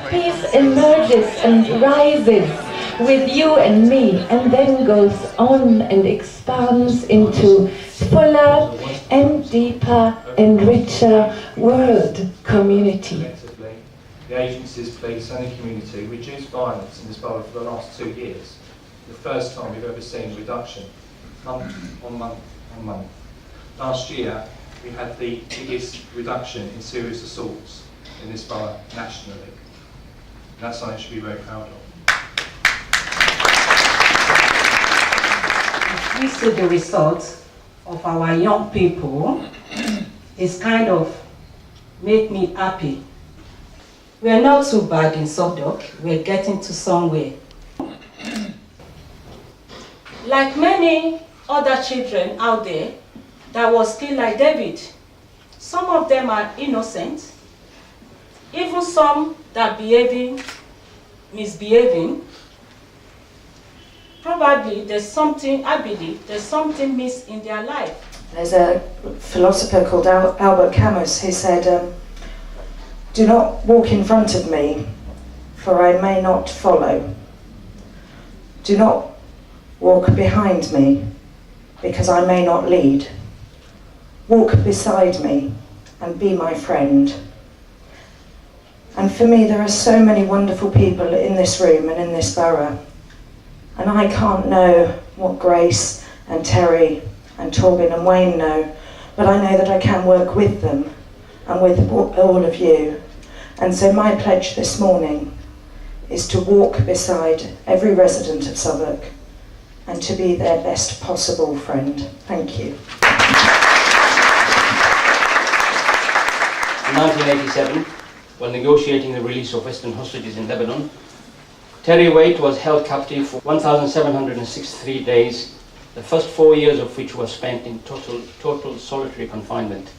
Peace emerges and rises with you and me, and then goes on and expands into fuller and deeper and richer world community. The agency's police and the community reduced violence in this borough for the last 2 years. The first time we've ever seen a reduction, month on month on month. Last year, we had the biggest reduction in serious assaults in this borough nationally. And that's something we should be very proud of. We see the results of our young people, it's kind of made me happy. We're not too bad in Southwark, we're getting to somewhere. Like many other children out there that was killed like David, some of them are innocent, even some that misbehaving. Probably there's something, I believe, there's something missed in their life. There's a philosopher called Albert Camus who said, "Do not walk in front of me, for I may not follow. Do not walk behind me, because I may not lead. Walk beside me and be my friend." And for me, there are so many wonderful people in this room and in this borough. And I can't know what Grace and Terry and Torben and Wayne know, but I know that I can work with them and with all of you. And so my pledge this morning is to walk beside every resident of Southwark and to be their best possible friend. Thank you. In 1987, while negotiating the release of Western hostages in Lebanon, Terry Waite was held captive for 1,763 days, the first 4 years of which were spent in total solitary confinement.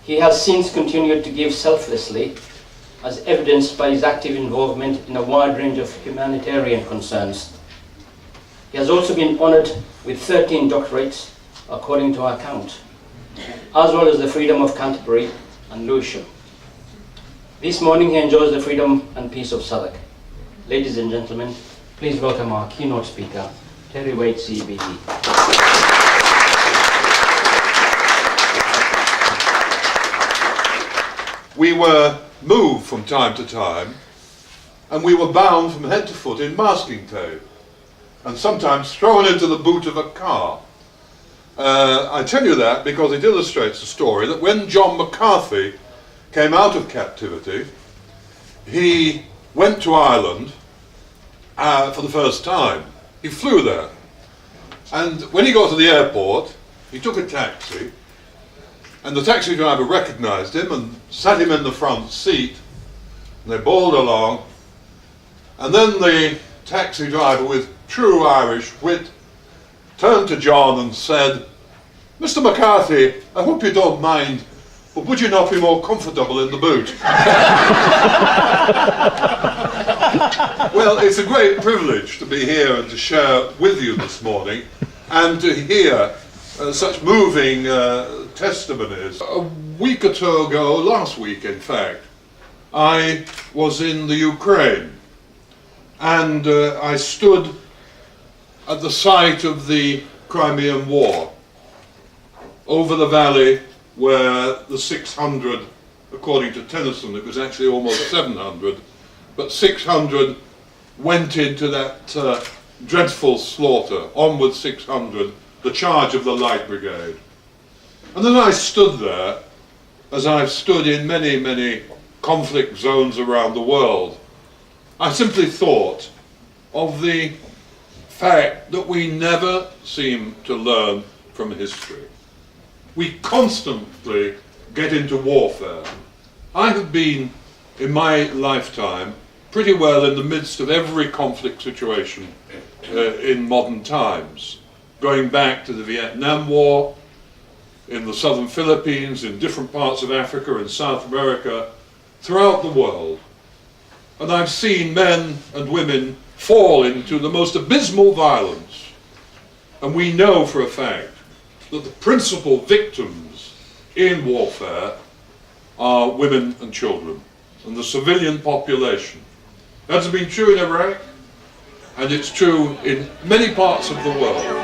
He has since continued to give selflessly, as evidenced by his active involvement in a wide range of humanitarian concerns. He has also been honoured with 13 doctorates, according to our count, as well as the Freedom of Canterbury and Lewisham. This morning he enjoys the freedom and peace of Southwark. Ladies and gentlemen, please welcome our keynote speaker, Terry Waite CBE. We were moved from time to time, and we were bound from head to foot in masking tape, and sometimes thrown into the boot of a car. I tell you that because it illustrates the story that when John McCarthy came out of captivity, he went to Ireland for the first time. He flew there, and when he got to the airport, he took a taxi, and the taxi driver recognised him and sat him in the front seat, and they bowled along, and then the taxi driver, with true Irish wit, turned to John and said, "Mr. McCarthy, I hope you don't mind, but would you not be more comfortable in the boot?" Well, it's a great privilege to be here and to share with you this morning and to hear such moving testimonies. A week or two ago, last week in fact, I was in the Ukraine, and I stood at the site of the Crimean War, over the valley where the 600, according to Tennyson, it was actually almost 700, but 600 went into that dreadful slaughter, onward 600, the charge of the Light Brigade. And then I stood there, as I've stood in many, many conflict zones around the world. I simply thought of the fact that we never seem to learn from history. We constantly get into warfare. I have been, in my lifetime, pretty well in the midst of every conflict situation in modern times, going back to the Vietnam War, in the southern Philippines, in different parts of Africa and South America, throughout the world. And I've seen men and women fall into the most abysmal violence. And we know for a fact that the principal victims in warfare are women and children, and the civilian population. That's been true in Iraq, and it's true in many parts of the world.